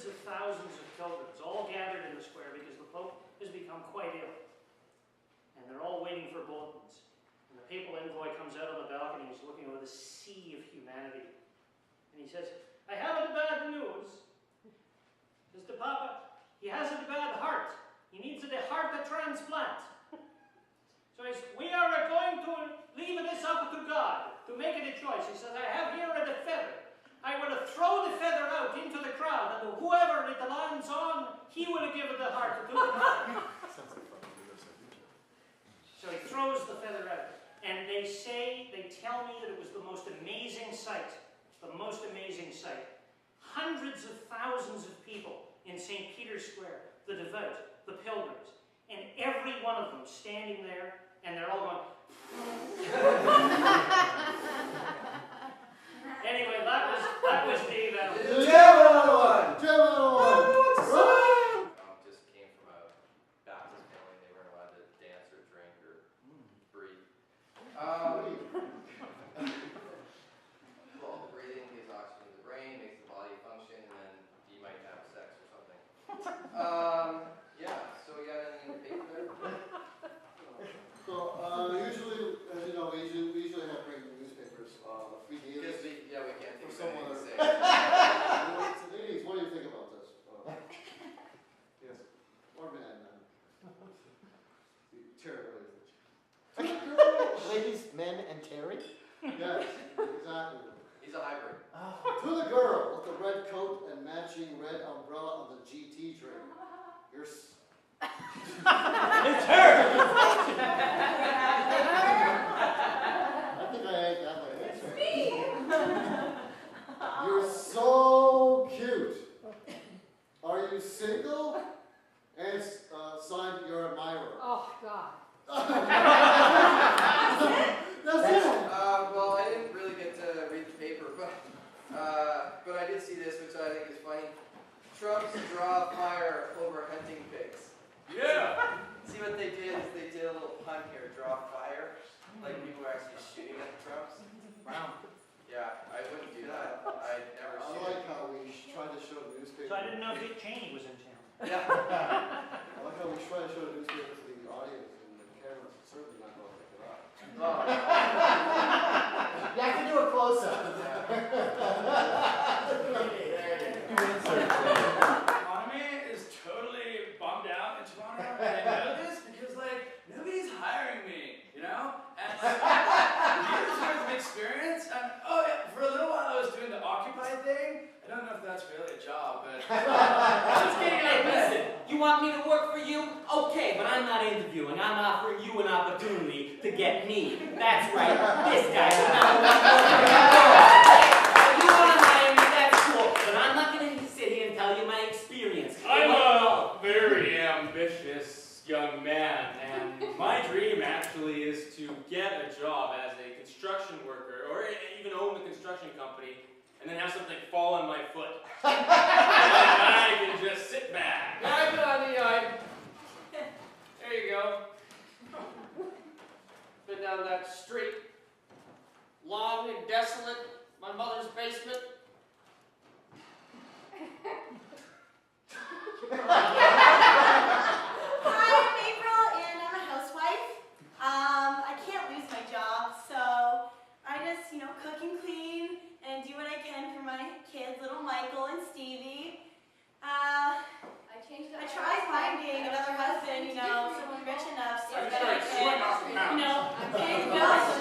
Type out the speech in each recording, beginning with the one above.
hundreds of thousands of pilgrims all gathered in the square because the Pope has become quite ill. And they're all waiting for bulletins. And the papal envoy comes out on the balcony, he's looking over the sea of humanity. And he says, I have the bad news. Says to Papa, he has a bad heart. He needs a heart transplant. So he says, we are going to leave this up to God, to make it a choice. He says, I have here the feather. I will throw the feather out into the crowd, and whoever it lands on, he will give the heart to the man. So he throws the feather out. And they tell me that it was the most amazing sight. The most amazing sight. Hundreds of thousands of people in St. Peter's Square, the devout, the pilgrims, and every one of them standing there, and they're all going. Anyway, that was Dave Allen. Jammin On! Just came from a Baptist family. They weren't allowed to dance or drink or breathe. Well, breathing gives oxygen to the brain, makes the body function, and then you might have sex or something. Yeah, so we got anything to pay for there? So, usually, as you know, we usually have bring newspapers, free deals. We can't think of Someone anything to say. Ladies, what do you think about this? Yes. Or men. Terry, what do you think? Ladies, men, and Terry? Yes, exactly. He's a hybrid. To the girl with the red coat and matching red umbrella on the GT train. It's her! I think I ate that one. It's me! You're so cute. Are you single? And signed your admirer. Oh, God. That's it. Well, I didn't really get to read the paper, but I did see this, which I think is funny. Trumps draw fire over hunting pigs. Yeah! See what they did is they did a little pun here, draw fire. Like people were actually shooting at the Trumps. Wow. Yeah, I wouldn't do that. I'd never I shoot. like how we tried to show the newspaper. So I didn't know Dick Cheney was in town. Yeah. I like how we try to show the newspaper to the audience, and the camera's certainly not going to pick it up. Oh. You have to do a close-up. Economy is totally bummed out in Toronto, and I know this because, nobody's hiring me, you know? And, years worth of experience, and, for a little while I was doing the Occupy thing. I don't know if that's really a job, but... Hey, listen, you want me to work for you? Okay, but I'm not interviewing. I'm offering you an opportunity to get me. That's right, this guy's not you want to hire me, that's cool, but I'm not going to sit here and tell you my experience. I'm a very ambitious young man, and my dream actually is to get a job as a construction worker, or even own a construction company, and then have something fall on my foot. And I can just sit back. I've been on the yard. There you go. Been down that street, long and desolate, my mother's basement. Hi, I'm April, and I'm a housewife. I can't lose my job, so I just, cook and clean and do what I can for my kids, little Michael and Stevie. I tried finding another husband, someone rich enough so that I can, pay the bills.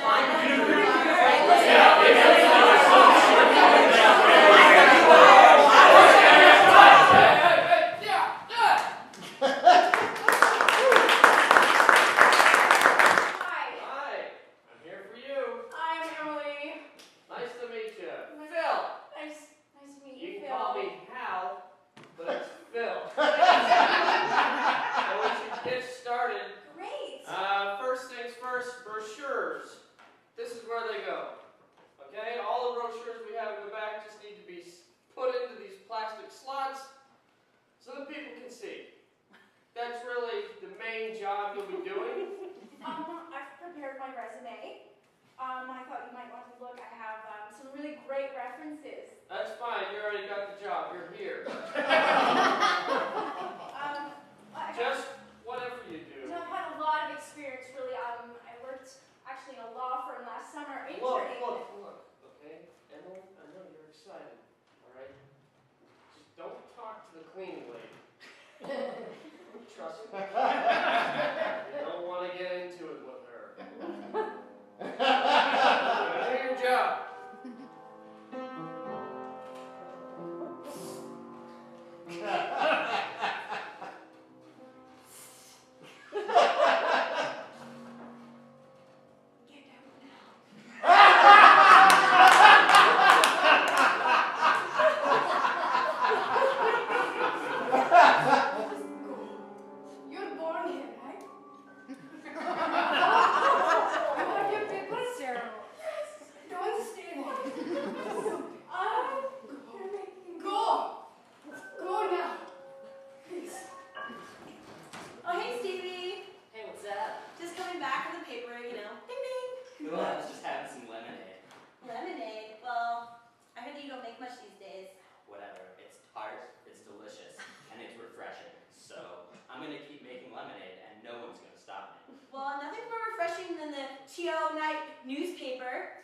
newspaper, you know. Ding ding. Well, I was just having some lemonade. Lemonade. Well, I heard that you don't make much these days. Whatever. It's tart, it's delicious, and it's refreshing. So I'm gonna keep making lemonade, and no one's gonna stop me. Well, nothing more refreshing than the T.O. Night newspaper.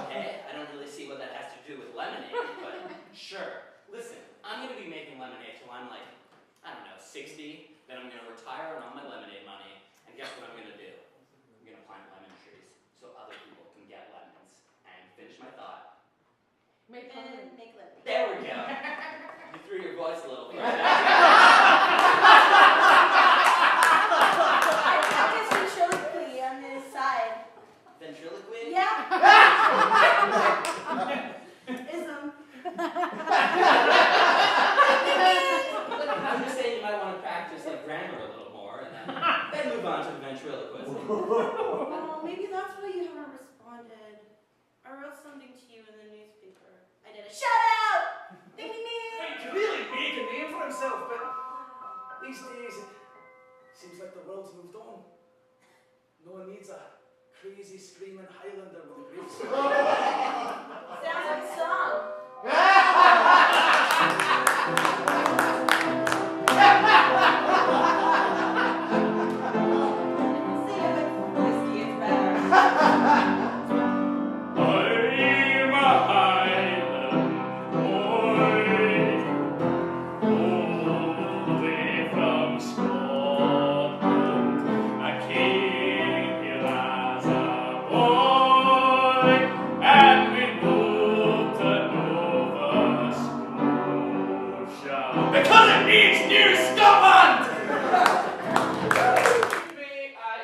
Okay, I don't really see what that has to do with lemonade, but sure. Listen, I'm gonna be making lemonade till I'm like, I don't know, 60. Then I'm gonna retire on all my lemonade money, and guess what I'm gonna do? I'm gonna plant lemon trees so other people can get lemons. And finish my thought. Make lemonade. There we go. You threw your voice a little bit. I practiced ventriloquy on the side. Ventriloquy? Yeah. Ism. I'm just saying you might want to practice like grammar a little more, and then move on to the ventriloquism. Oh, maybe that's why you haven't responded. I wrote something to you in the newspaper. I did a shout out! Ding ding ding! He could really make a name for himself, but these days it seems like the world's moved on. No one needs a crazy screaming Highlander with a great sword. Sounds like a song. Sing it with whiskey, it's better. I'm a Highland boy, all the way from Scotland. I came here as a boy, and we moved to Nova Scotia because it needs New Scotland.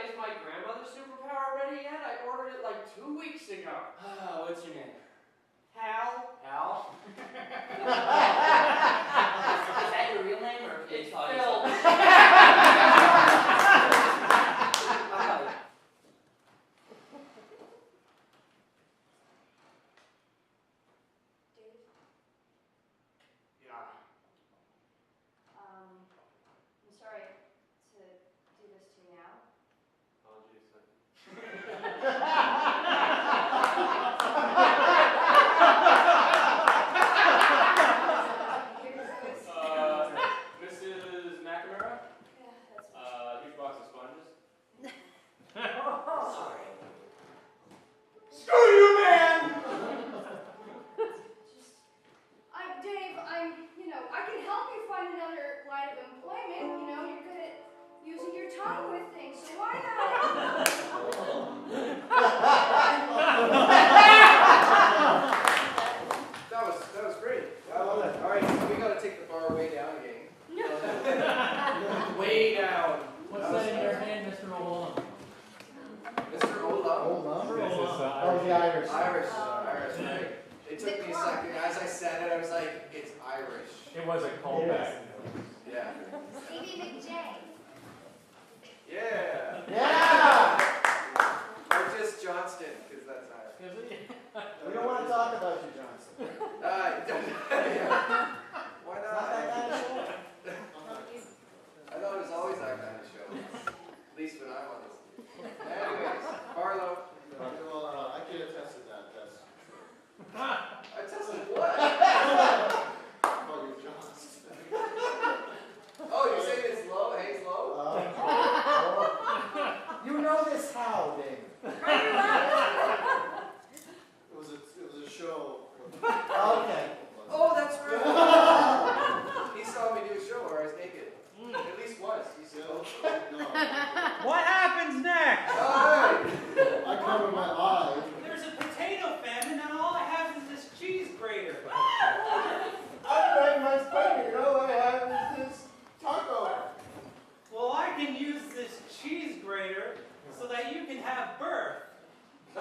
Is my grandmother's superpower ready yet? I ordered it like 2 weeks ago. What's your name? Hal? Hal? Is that your real name, or they It's call you Phil. something? Yeah. I'm sorry to do this to you now. Apologies. Mrs. McNamara? Yeah, that's Huge box of sponges. Sorry. Screw you, man! just. Dave, I can help you find another line of employment. You know, you're good at using your tongue with things, so why not? That was great. I love it. All right, so we got to take the bar way down again. Way down. What's that in your hand, Mr. O'Loughlin? Mr. Ola. Oh, the Irish. Irish, right. It took me a second. As I said it, I was like, it's Irish. It was a callback. Yeah. Stevie McJ. Yeah. Yeah! Or just Johnston, because that's Irish. We don't want to talk about you, Johnson. Yeah. Why It's not that not? kind of show. I thought it was always that kind of show. At least when I'm on this. Anyways, Barlow. Well, I can attest to that. That's I tested what? oh, you're Johnson. Oh, you're saying it's low? Hayes low? You know this how, Dave? It was a show. Okay. Oh, that's right. He saw me do a show where I was naked. At least once. He said, oh, No, What happens next? hey. I covered my eye. There's a potato famine, and all I have is this cheese grater. I'm very much better. You know what I have is this taco. Well, I can use this cheese grater so that you can have birth. I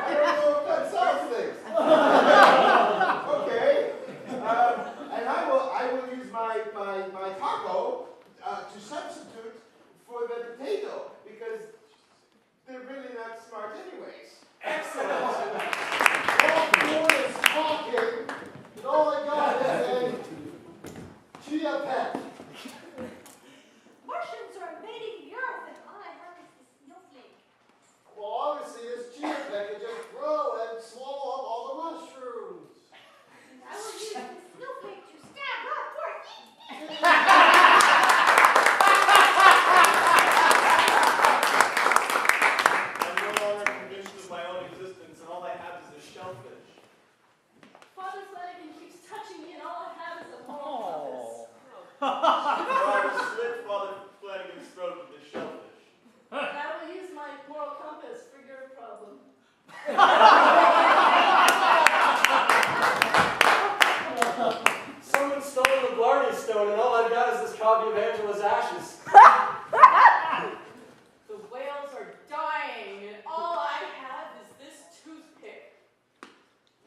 don't know if that solves things. Okay. And I will use my taco to substitute for the potato because they're really not smart anyways. Excellent. All four is talking. And all I got is copy of Angela's Ashes. The whales are dying, and all I have is this toothpick.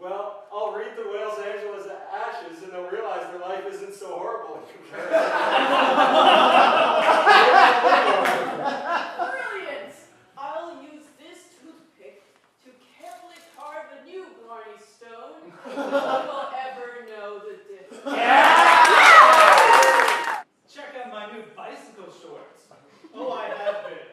Well, I'll read the whales Angela's Ashes and they'll realize their life isn't so horrible in comparison. Brilliant! I'll use this toothpick to carefully carve a new Blarney Stone. No one will ever know the difference. Check out my new bicycle shorts. Oh, I have been.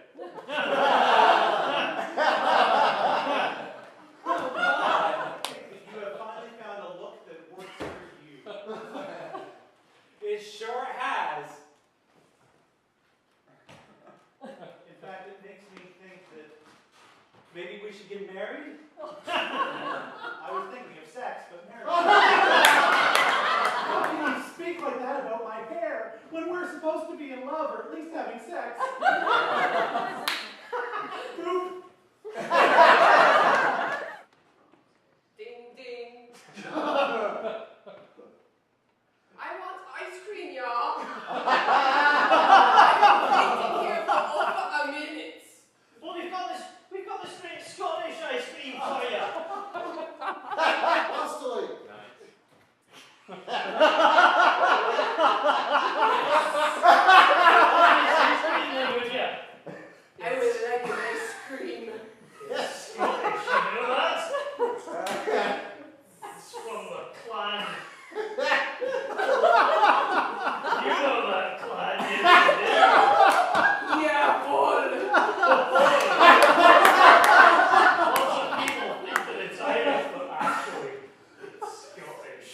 Oh, God. You have finally found a look that works for you. It sure has. In fact, it makes me think that maybe we should get married. I was thinking of sex, but marriage. How can you speak like that about my hair when we're supposed to be in love or at least having sex? Boop. Ding, ding. I want ice cream, y'all. I've been waiting here for over a minute. Well, we've got this great Scottish ice cream for you. Hostily. I would like an ice cream. Scottish, you know that? It's from the clan. You know that clan, Yeah, boy. Lots of people think that it's Irish, but actually, it's Scottish.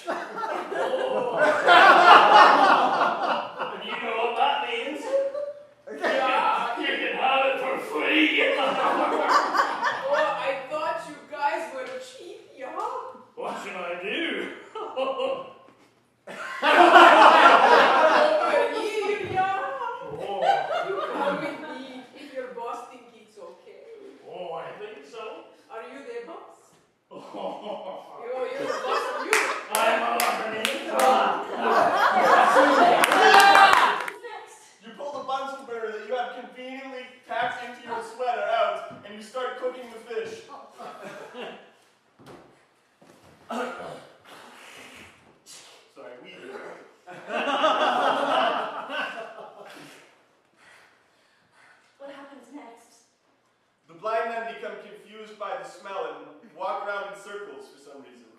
And you know what that means? Yeah. You can have it for free. Oh, I thought you guys were cheap, y'all. What should I do? Over here, y'all. Oh, You come with me if your boss thinks it's okay. oh, I think so. Are you the boss? Oh, You're the boss of you. I'm underneath. You pull the Bunsen burner that you have conveniently packed into your sweater out, and you start cooking the fish. Sorry, we. What happens next? The blind men become confused by the smell and walk around in circles for some reason.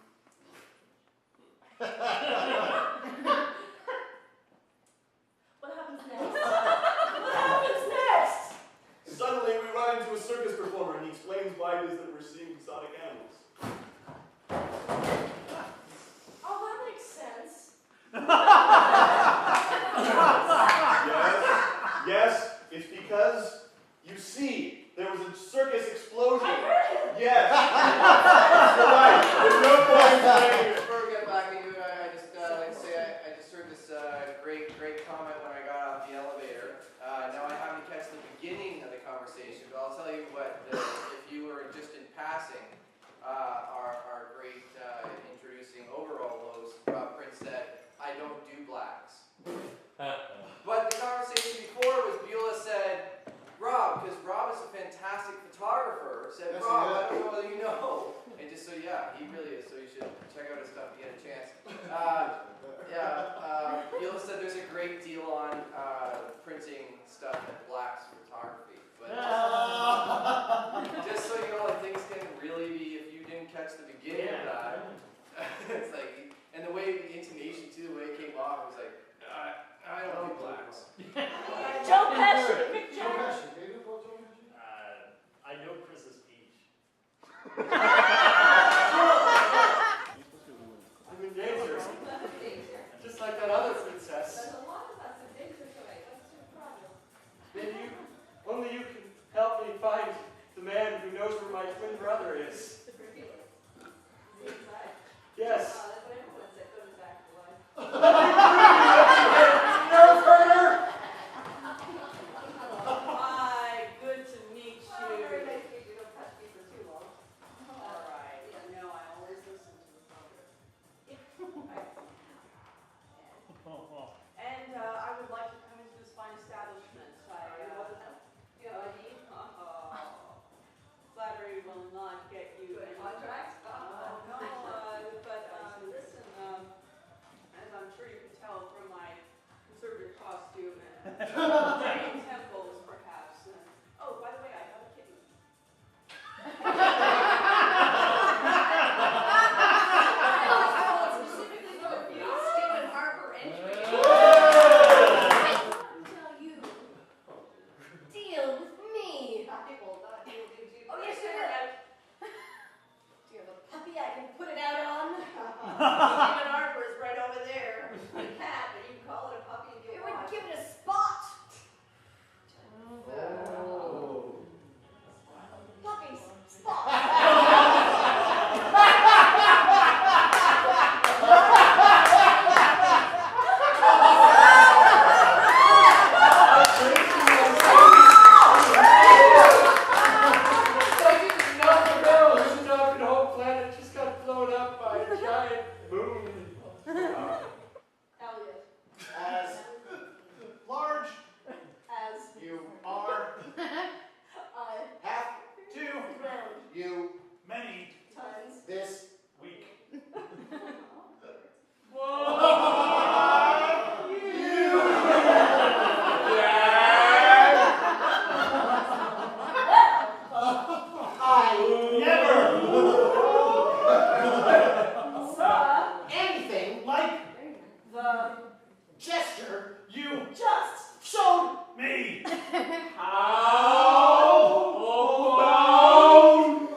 What happens next? What happens next? Suddenly, we run into a circus performer, and he explains why it is that we're seeing exotic animals. Oh, that makes sense. Yes, it's because, you see, there was a circus explosion. I heard it. Yes. You're right. There's no point in saying it. Before we get back to you, I just like to say I just heard this great comment when I got off the elevator. Now I haven't catch the beginning of the conversation, but I'll tell you what. If you were just in passing, our great introducing overall Lowe's, Prince said, "I don't do blacks." But the conversation before was Beulah said, "Rob," because Rob is a fantastic photographer, said, Yes, "Rob, he is. I don't know whether you know." And just so, yeah, he really is, so you should check out his stuff if you get a chance. Beulah said there's a great deal on printing stuff at Black's Photography. But just so you know, like, things can really be, if you didn't catch the beginning of that, it's like, and the way, the intonation too, the way it came off, it was like, I don't do blacks. Joe Pesci. Mick Joe Jagger. Pesci. Can you do Joe Pesci? I know Chris's peach. I'm in danger. Just like that other princess. Maybe only you can help me find the man who knows where my twin brother is. Yes. Hi, good to meet you. All right. Yeah, no, I always listen to the program. gesture you Just. showed me. How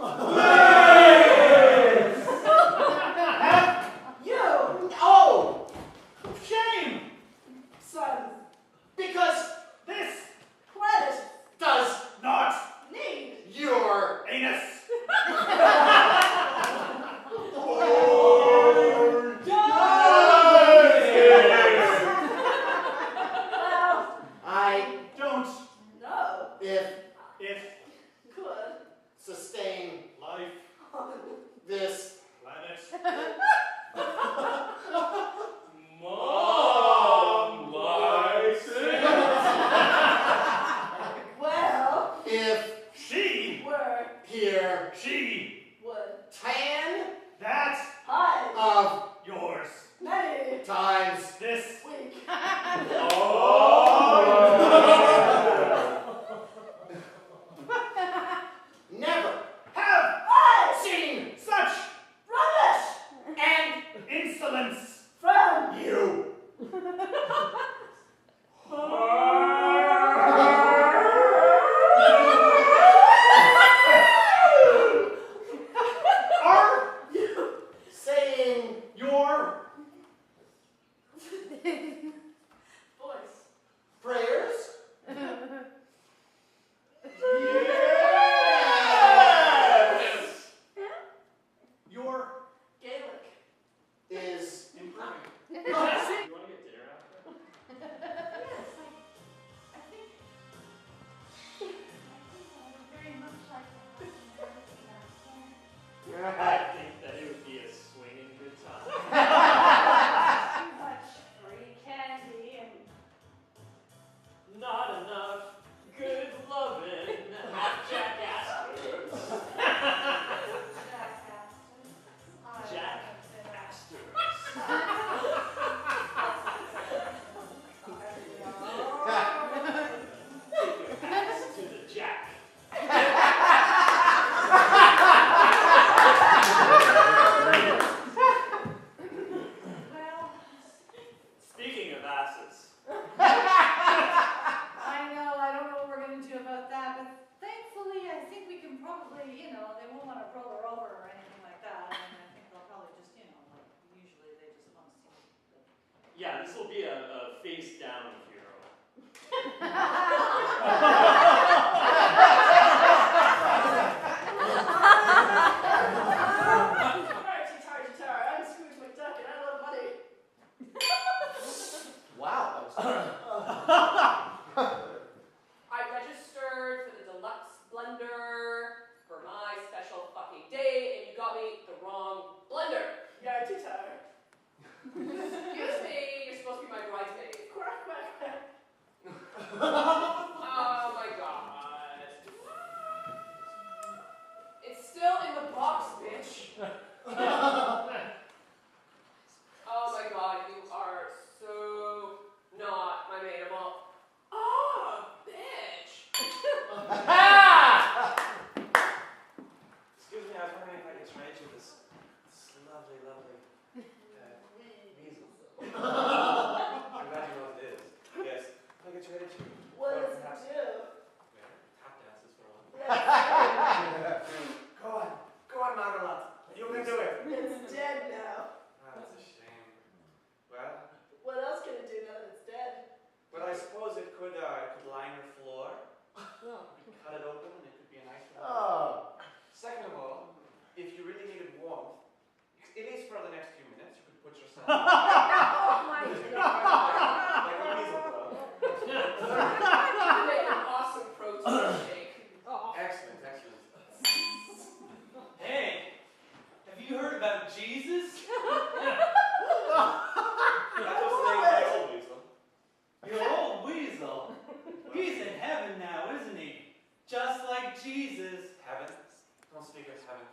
about this? Have You. oh shame, Son. because this Planet. does not Need. your anus. Well, I don't, no. if Could. sustain life, this planet. Mom likes it. Well. If she Were. here, she Would. tan that Hide. of yours Many. times this Week. never have I. seen such Rubbish. an insolence. From. You are saying your Voice. prayers. Yes. Your Gaelic. is improving. You want to get dinner after? I think very much like I think that it would be a swinging good time. too much free candy and Not enough good lovin'. Half jackasses. Jack Take your ass to the jack. Well, Speaking of asses, I know, I don't know what we're gonna do about that, but thankfully, I think we can probably, they won't wanna roll her over or anything like that. I mean, I think they'll probably just, like, usually they just wanna see. yeah, this will be a face down funeral. Tar. I'm Scrooge McDuck and I love money. Wow. I registered for the deluxe blender for my special fucking day, and you got me the wrong blender. You're too tired. Excuse me, you're supposed to be my bridesmaid. Quack, quack, quack. Oh my god. It's still in the box, bitch. Oh my god, you are so not my maid of all. Oh, bitch. Excuse me, I was wondering if I could trade you this lovely weasel. I'm glad you know what it is. Yes. If I could trade it to you. What for does it perhaps- do? Yeah, tap dances for a while. Yes. Go on, Margaret. You can do it. It's dead now. Ah, that's a shame. Well, What else can it do now that it's dead? I suppose it could line your floor. Cut it open and it could be a nice one. Oh. Second of all, if you really needed warmth, at least for the next few minutes, you could put yourself Oh my like a weasel club. You make an awesome protein shake. Excellent, excellent. Hey, have you heard about Jesus? That was the name of my old weasel. Your old weasel. He's in heaven now, isn't he? Just like Jesus. Heaven? Don't speak of heaven.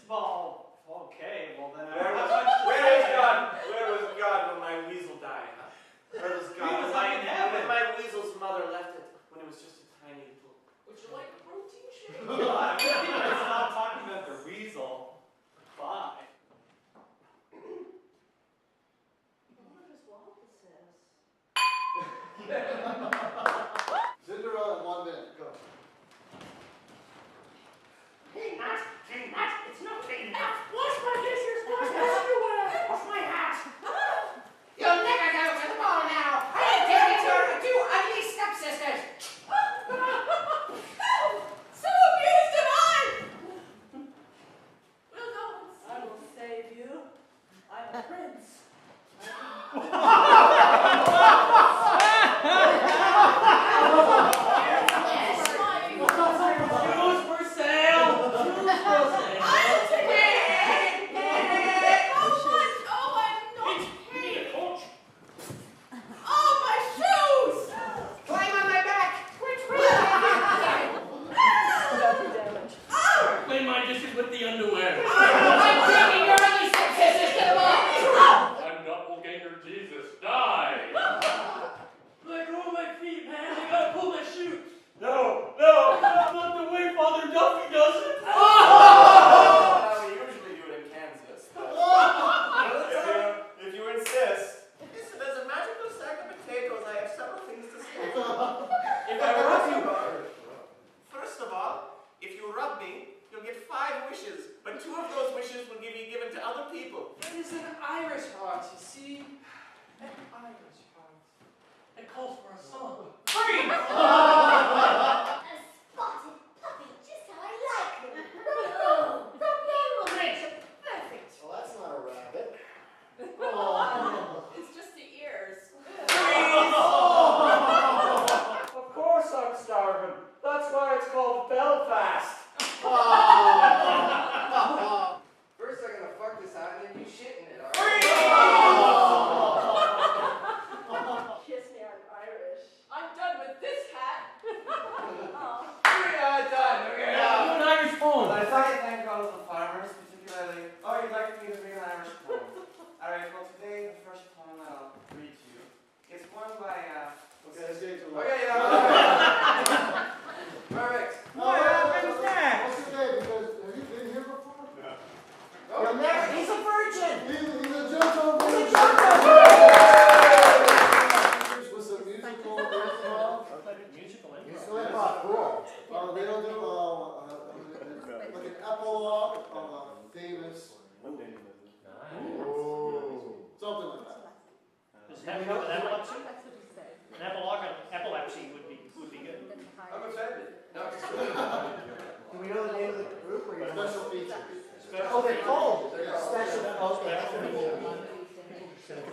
Well, okay, well then Where I was, have much to where say. was God? Where was God when my weasel died? Huh? Where was God? He was when in heaven. when my weasel's mother left it when it was just a tiny little. Would you like a protein shake? God, I wish you would stop talking about the weasel. Bye. I wonder if his Cinderella in 1 minute. Go. Hey, Matt, it's not clean enough. Wash my dishes, wash everywhere. Wash my hat. You'll never go to the ball now. I ain't taking your 2 ugly stepsisters. So abused am I! Well, no, I will save you. I'm a prince. Shoes for sale! Shoes for sale! I'll take it! Oh, I'm not Need a coach. Oh, my shoes! Climb on my back. Clean my dishes with the underwear. I'm taking your ugly stepsisters to the ball. I'm doppelganger Jesus. Die! Let go of my feet, man. I gotta pull my shoes. No, that's not the way Father Duffy does it. How we usually do it in Kansas. If you insist. Listen, there's a magical sack of potatoes. I have several things to say. If I rub you, First of all, if you rub me, you'll get 5 wishes, but 2 of those wishes will be given to other people. It is an Irish heart, you see. An Irish heart. It calls for a song. A spotted puppy, just how I like them. Oh, the name will make it perfect. Well, that's not a rabbit. It's just the ears. Of course I'm starving. That's why it's called Belfast. First, I'm gonna fuck this out, and then you shit in it, alright? Kiss me, I'm Irish. I'm done with this hat. Done. Okay. Do an Irish poem. Well, I thought I'd thank all of the farmers, particularly. Oh, you'd like me to read an Irish poem? Alright, well, today, the first poem that I'll read to you is one by, Okay, let's get to it. Okay, yeah. Perfect. What happened next? What's his name? Because have you been here before? No. You're never. He's a virgin. He's a gentleman. He's a With some musical involved. Musical Musical intro. improv, cool. They'll do like an epilogue of a famous movie. Something like that. Does it have to do with epilepsy? An epilogue on epilepsy would be good. I'm offended. No, it's Do we know the name of the group or your special features? Special Oh, they're called They're called. special. Okay.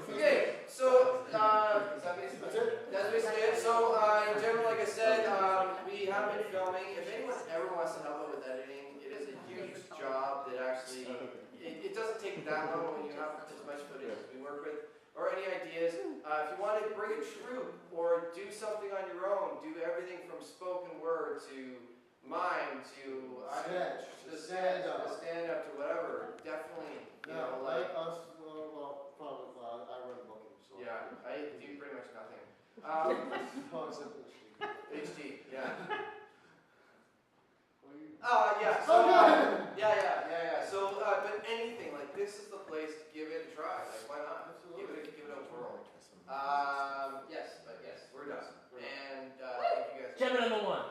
Okay, so, That's it. that's basically it. So, in general, like I said, we have been filming. If anyone ever wants to help out with editing, it is a huge job that actually, it doesn't take that long when you have as much footage as we work with, or any ideas. If you want to bring a troupe or do something on your own, do everything from spoken word to mime to Stand up. to whatever. Definitely, you know, No, like. like us, well, probably, I run booking, so. Yeah, I do pretty much nothing. HD, yeah. Yeah. So, yeah. So, but anything like this is the place to give it a try. Like, why not? Give it a whirl. Yes, we're done. And thank you guys. Jammin on the one.